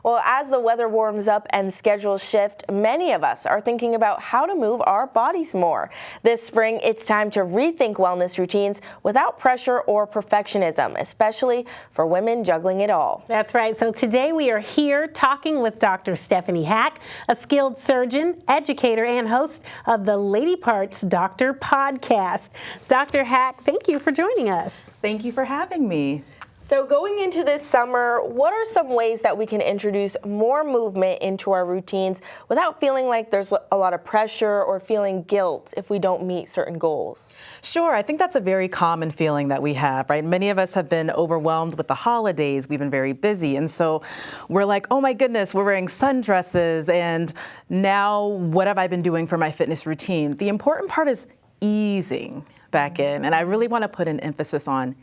Well, as the weather warms up and schedules shift, many of us are thinking about how to move our bodies more. This spring, it's time to rethink wellness routines without pressure or perfectionism, especially for women juggling it all. That's right. So today we are here talking with Dr. Stephanie Hack, a skilled surgeon, educator, and host of the Lady Parts Doctor podcast. Dr. Hack, thank you for joining us. Thank you for having me. So going into this summer, what are some ways that we can introduce more movement into our routines without feeling like there's a lot of pressure or feeling guilt if we don't meet certain goals? Sure, I think that's a very common feeling that we have, right? Many of us have been overwhelmed with the holidays. We've been very busy. And so we're like, oh my goodness, we're wearing sundresses. And now what have I been doing for my fitness routine? The important part is easing back in. And I really want to put an emphasis on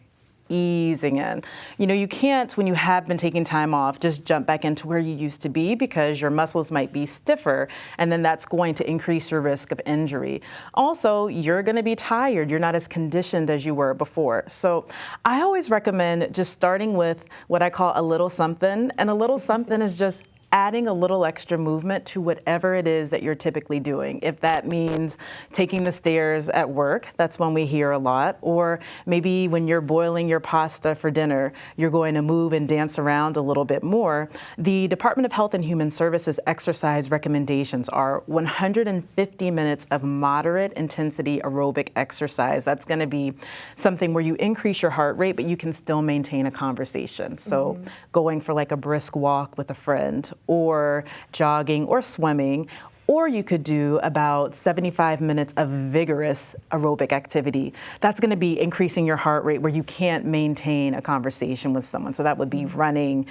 easing in. You know, you can't, when you have been taking time off, just jump back into where you used to be because your muscles might be stiffer, and then that's going to increase your risk of injury. Also, you're going to be tired. You're not as conditioned as you were before. So I always recommend just starting with what I call a little something, and a little something is just adding a little extra movement to whatever it is that you're typically doing. If that means taking the stairs at work, that's one we hear a lot. Or maybe when you're boiling your pasta for dinner, you're going to move and dance around a little bit more. The Department of Health and Human Services exercise recommendations are 150 minutes of moderate intensity aerobic exercise. That's going to be something where you increase your heart rate, but you can still maintain a conversation. So going for like a brisk walk with a friend, or jogging or swimming, or you could do about 75 minutes of vigorous aerobic activity. That's going to be increasing your heart rate where you can't maintain a conversation with someone. So that would be running,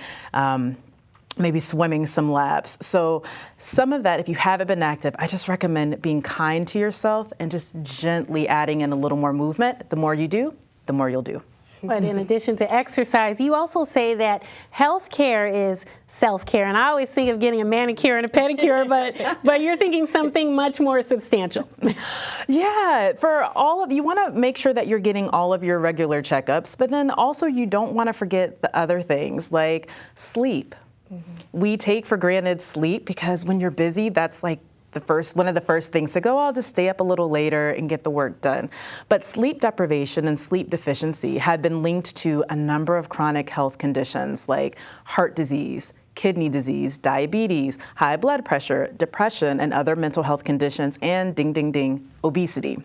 maybe swimming some laps. So some of that, if you haven't been active, I just recommend being kind to yourself and just gently adding in a little more movement. The more you do, the more you'll do. But in addition to exercise, you also say that healthcare is self-care. And I always think of getting a manicure and a pedicure, but you're thinking something much more substantial. Yeah, for all of you want to make sure that you're getting all of your regular checkups, but then also you don't want to forget the other things like sleep. We take for granted sleep because when you're busy, that's like one of the first things to go, I'll just stay up a little later and get the work done. But sleep deprivation and sleep deficiency have been linked to a number of chronic health conditions like heart disease, kidney disease, diabetes, high blood pressure, depression, and other mental health conditions, and ding, ding, ding, obesity.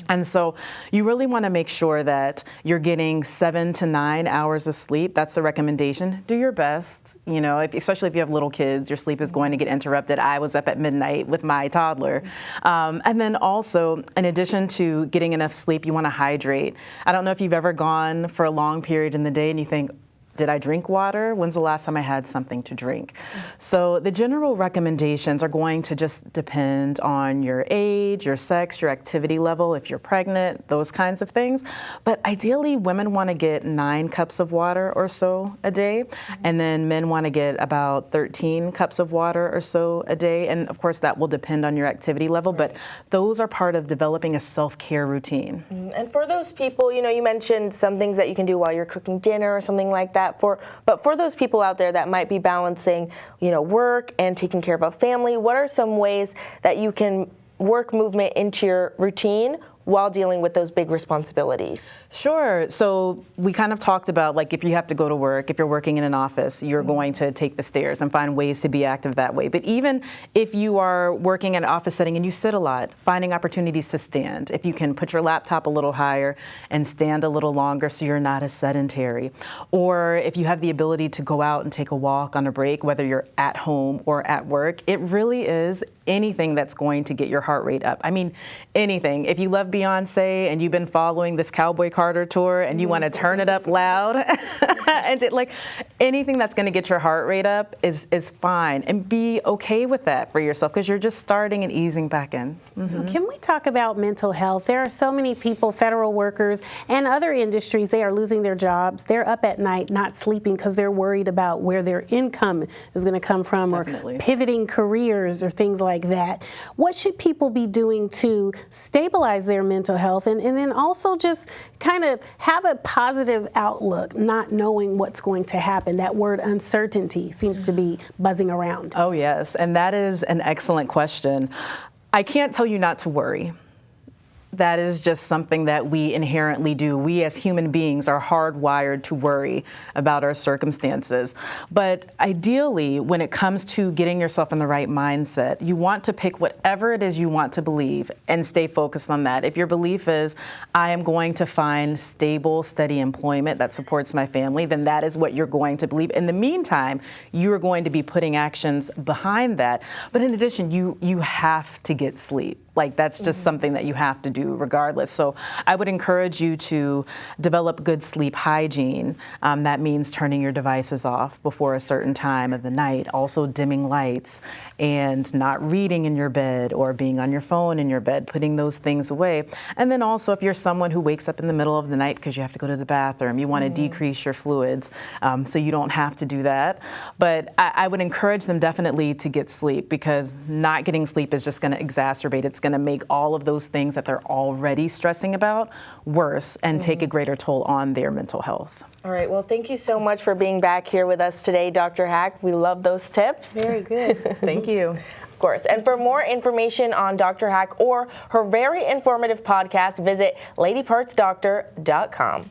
And so you really want to make sure that you're getting 7 to 9 hours of sleep. That's the recommendation. Do your best. You know, especially if you have little kids, your sleep is going to get interrupted. I was up at midnight with my toddler. And then also, in addition to getting enough sleep, you want to hydrate. I don't know if you've ever gone for a long period in the day and you think, did I drink water? When's the last time I had something to drink? So the general recommendations are going to just depend on your age, your sex, your activity level, if you're pregnant, those kinds of things. But ideally, women want to get 9 cups of water or so a day. And then men want to get about 13 cups of water or so a day. And of course, that will depend on your activity level. But those are part of developing a self-care routine. And for those people, you know, you mentioned some things that you can do while you're cooking dinner or something like that. But for those people out there that might be balancing, you know, work and taking care of a family, what are some ways that you can work movement into your routine while dealing with those big responsibilities? Sure. So we kind of talked about, like, if you have to go to work, if you're working in an office, you're going to take the stairs and find ways to be active that way. But even if you are working in an office setting and you sit a lot, finding opportunities to stand. If you can put your laptop a little higher and stand a little longer so you're not as sedentary. Or if you have the ability to go out and take a walk on a break, whether you're at home or at work, it really is anything that's going to get your heart rate up. I mean, anything. If you love Beyonce and you've been following this Cowboy Carter tour and you want to turn it up loud, and like anything that's going to get your heart rate up is fine, and be okay with that for yourself because you're just starting and easing back in. Can we talk about mental health? There are so many people, federal workers and other industries, they are losing their jobs. They're up at night not sleeping because they're worried about where their income is going to come from. Definitely. Or pivoting careers or things like that. What should people be doing to stabilize their their mental health, and then also just kind of have a positive outlook, not knowing what's going to happen. That word uncertainty seems to be buzzing around. Oh, yes. And that is an excellent question. I can't tell you not to worry. That is just something that we inherently do. We as human beings are hardwired to worry about our circumstances. But ideally, when it comes to getting yourself in the right mindset, you want to pick whatever it is you want to believe and stay focused on that. If your belief is, I am going to find stable, steady employment that supports my family, then that is what you're going to believe. In the meantime, you are going to be putting actions behind that. But in addition, you have to get sleep. Like, that's just something that you have to do regardless. So I would encourage you to develop good sleep hygiene. That means turning your devices off before a certain time of the night, also dimming lights, and not reading in your bed or being on your phone in your bed, putting those things away. And then also, if you're someone who wakes up in the middle of the night because you have to go to the bathroom, you want to decrease your fluids so you don't have to do that. But I would encourage them definitely to get sleep, because not getting sleep is just going to exacerbate. It's going to make all of those things that they're already stressing about worse and take a greater toll on their mental health. All right. Well, thank you so much for being back here with us today, Dr. Hack. We love those tips. Very good. Thank you. Of course. And for more information on Dr. Hack or her very informative podcast, visit ladypartsdoctor.com.